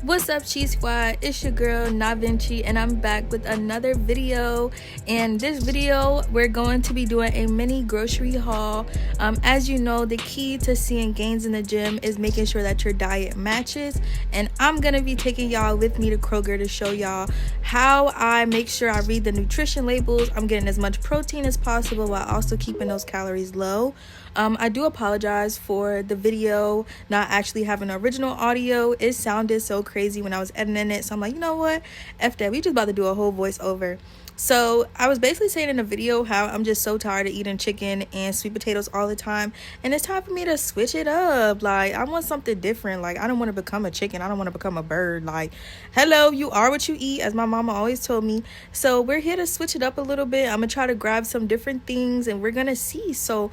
What's up, Cheese Squad? It's your girl Na Vinci, and I'm back with another video. In this video, we're going to be doing a mini grocery haul. As you know, the key to seeing gains in the gym is making sure that your diet matches, and I'm gonna be taking y'all with me to Kroger to show y'all how I make sure I read the nutrition labels. I'm getting as much protein as possible while also keeping those calories low. I do apologize for the video not actually having original audio. It sounded so crazy when I was editing it, so I'm like, you know what, F that, we just about to do a whole voiceover. So I was basically saying in the video how I'm just so tired of eating chicken and sweet potatoes all the time, and it's time for me to switch it up. Like, I want something different. Like, I don't want to become a chicken, I don't want to become a bird. Like, hello, you are what you eat, as my mama always told me. So we're here to switch it up a little bit. I'm gonna try to grab some different things and we're gonna see. So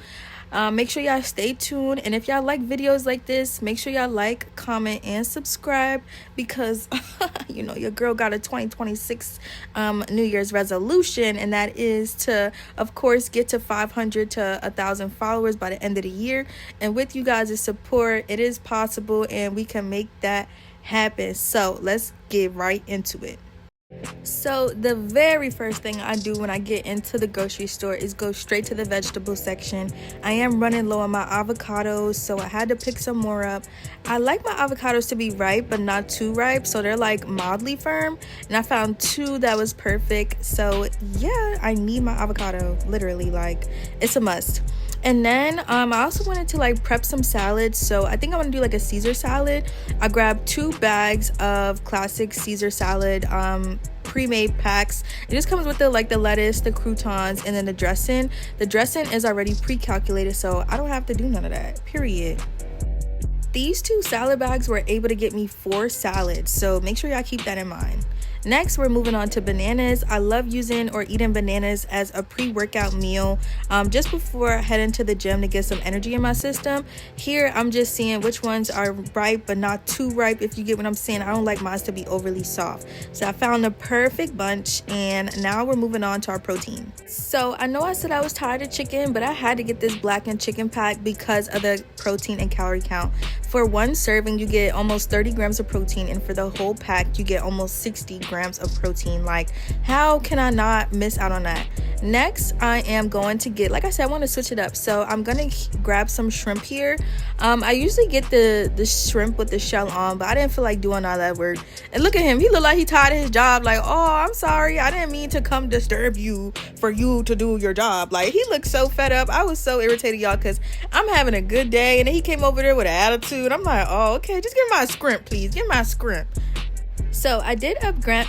make sure y'all stay tuned, and if y'all like videos like this, make sure y'all like, comment, and subscribe, because you know your girl got a 2026 New Year's resolution, and that is to, of course, get to 500 to 1,000 followers by the end of the year. And with you guys' support, it is possible and we can make that happen. So let's get right into it. So the very first thing I do when I get into the grocery store is go straight to the vegetable section. I am running low on my avocados, so I had to pick some more up. I like my avocados to be ripe but not too ripe, so they're like mildly firm, and I found two that was perfect. So yeah, I need my avocado, literally, like it's a must. And then I also wanted to like prep some salads, so I think I want to do like a Caesar salad. I grabbed 2 bags of classic Caesar salad pre-made packs. It just comes with the lettuce, the croutons, and then the dressing. The dressing is already pre-calculated, so I don't have to do none of that, period. These 2 salad bags were able to get me 4 salads, so make sure y'all keep that in mind. Next, we're moving on to bananas. I love using or eating bananas as a pre-workout meal just before I head into the gym to get some energy in my system. Here, I'm just seeing which ones are ripe but not too ripe, if you get what I'm saying. I don't like mine to be overly soft. So I found the perfect bunch, and now we're moving on to our protein. So I know I said I was tired of chicken, but I had to get this blackened chicken pack because of the protein and calorie count. For one serving, you get almost 30 grams of protein, and for the whole pack, you get almost 60 grams of protein. Like, how can I not miss out on that? Next, I am going to get, like I said, I want to switch it up, so I'm gonna grab some shrimp here. I usually get the shrimp with the shell on, but I didn't feel like doing all that work. And look at him, he looked like he tired of his job. Like, oh, I'm sorry, I didn't mean to come disturb you for you to do your job. Like, he looked so fed up. I was so irritated, y'all, because I'm having a good day, and then he came over there with an attitude. I'm like, oh, okay, just give my scrimp, please, give my scrimp. So I did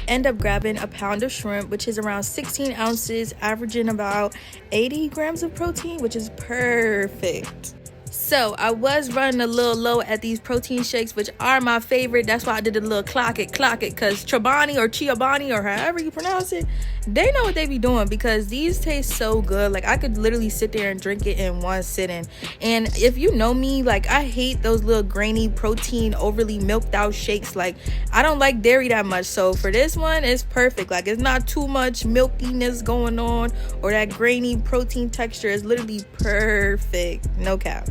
end up grabbing a pound of shrimp, which is around 16 ounces, averaging about 80 grams of protein, which is perfect. So I was running a little low at these protein shakes, which are my favorite. That's why I did a little clock it, because Chobani or Chiobani, or however you pronounce it, they know what they be doing, because these taste so good. Like, I could literally sit there and drink it in one sitting. And if you know me, like, I hate those little grainy protein overly milked out shakes. Like, I don't like dairy that much, so for this one, it's perfect. Like, it's not too much milkiness going on, or that grainy protein texture. Is literally perfect, no cap.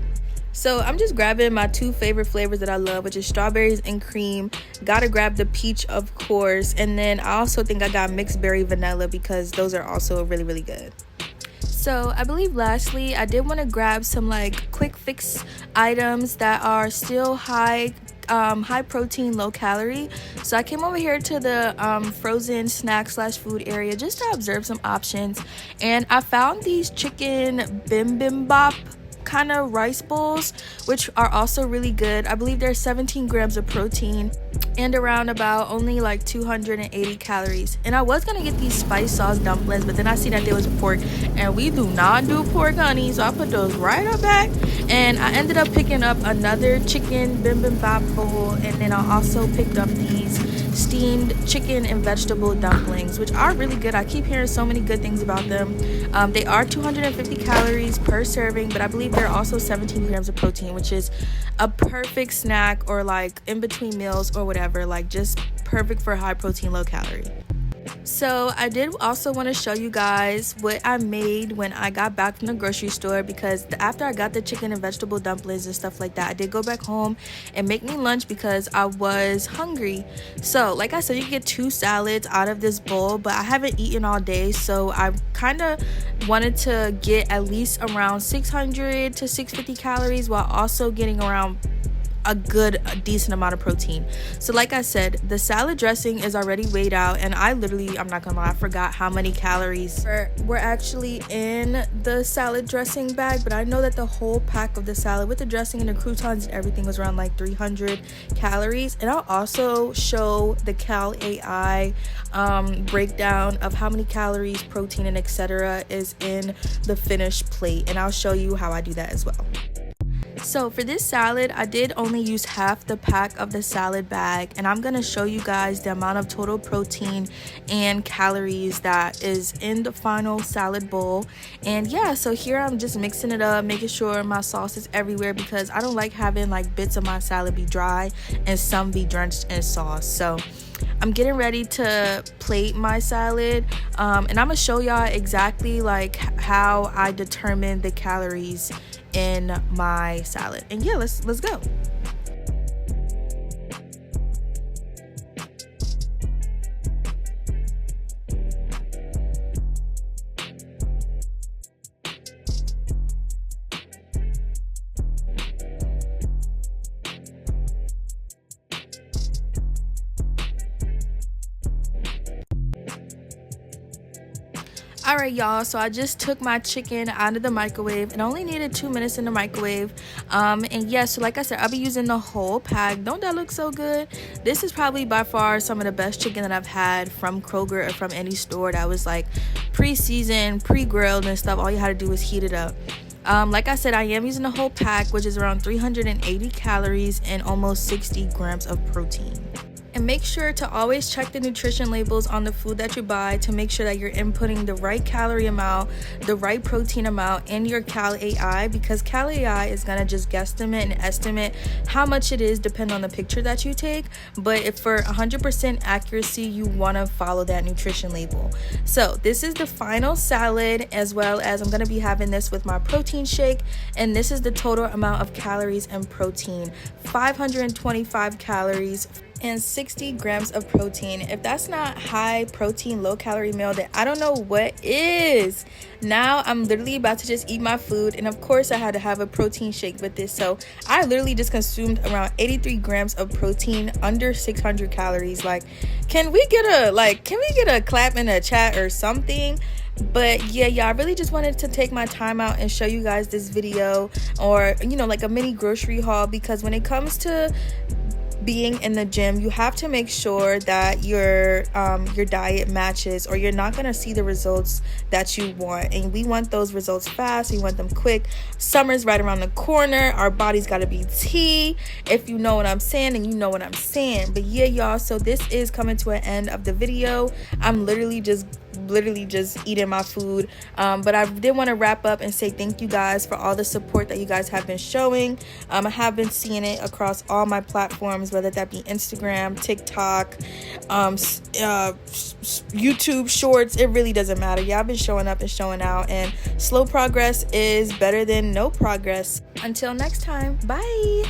So I'm just grabbing my 2 favorite flavors that I love, which is strawberries and cream. Gotta grab the peach, of course, and then I also think I got mixed berry vanilla, because those are also really, really good. So I believe lastly, I did want to grab some like quick fix items that are still high protein, low calorie. So I came over here to the frozen snack / food area just to observe some options, and I found these chicken bibimbap kind of rice bowls, which are also really good. I believe there's 17 grams of protein and around about only like 280 calories. And I was gonna get these spice sauce dumplings, but then I see that there was pork, and we do not do pork, honey, so I put those right up back. And I ended up picking up another chicken bibimbap bowl, and then I also picked up these steamed chicken and vegetable dumplings, which are really good. I keep hearing so many good things about them. They are 250 calories per serving, but I believe they're also 17 grams of protein, which is a perfect snack, or like in between meals or whatever, like just perfect for high protein, low calorie. So I did also want to show you guys what I made when I got back from the grocery store, because after I got the chicken and vegetable dumplings and stuff like that, I did go back home and make me lunch because I was hungry. So like I said, you get 2 salads out of this bowl, but I haven't eaten all day, so I kind of wanted to get at least around 600 to 650 calories while also getting around a decent amount of protein. So like I said, the salad dressing is already weighed out, and I'm not gonna lie, I forgot how many calories were actually in the salad dressing bag, but I know that the whole pack of the salad with the dressing and the croutons and everything was around like 300 calories. And I'll also show the Cal AI breakdown of how many calories, protein, and etc. is in the finished plate, and I'll show you how I do that as well. So for this salad, I did only use half the pack of the salad bag, and I'm going to show you guys the amount of total protein and calories that is in the final salad bowl. And yeah, so here I'm just mixing it up, making sure my sauce is everywhere, because I don't like having like bits of my salad be dry and some be drenched in sauce. So I'm getting ready to plate my salad, and I'm gonna show y'all exactly like how I determine the calories in my salad. And yeah, let's go. Alright y'all, so I just took my chicken out of the microwave. It only needed 2 minutes in the microwave. And yeah, so like I said, I'll be using the whole pack. Don't that look so good? This is probably by far some of the best chicken that I've had from Kroger or from any store that was like pre-seasoned, pre-grilled and stuff. All you had to do was heat it up. Like I said, I am using the whole pack, which is around 380 calories and almost 60 grams of protein. And make sure to always check the nutrition labels on the food that you buy to make sure that you're inputting the right calorie amount, the right protein amount in your Cal AI, because Cal AI is going to just guesstimate and estimate how much it is depending on the picture that you take. But if for 100% accuracy, you want to follow that nutrition label. So this is the final salad, as well as I'm going to be having this with my protein shake. And this is the total amount of calories and protein, 525 calories and 60 grams of protein. If that's not high protein, low calorie meal, then I don't know what is. Now I'm literally about to just eat my food, and of course I had to have a protein shake with this. So I literally just consumed around 83 grams of protein, under 600 calories. Like, can we get a clap in the chat or something? But yeah, I really just wanted to take my time out and show you guys this video, or like a mini grocery haul, because when it comes to being in the gym, you have to make sure that your diet matches, or you're not going to see the results that you want. And we want those results fast, we want them quick. Summer's right around the corner, our body's got to be tea. If you know what I'm saying, and you know what I'm saying. But yeah, y'all, so this is coming to an end of the video. I'm literally just eating my food, but I did want to wrap up and say thank you guys for all the support that you guys have been showing. I have been seeing it across all my platforms, whether that be Instagram, TikTok, YouTube shorts. It really doesn't matter. Y'all been showing up and showing out, and slow progress is better than no progress. Until next time, bye.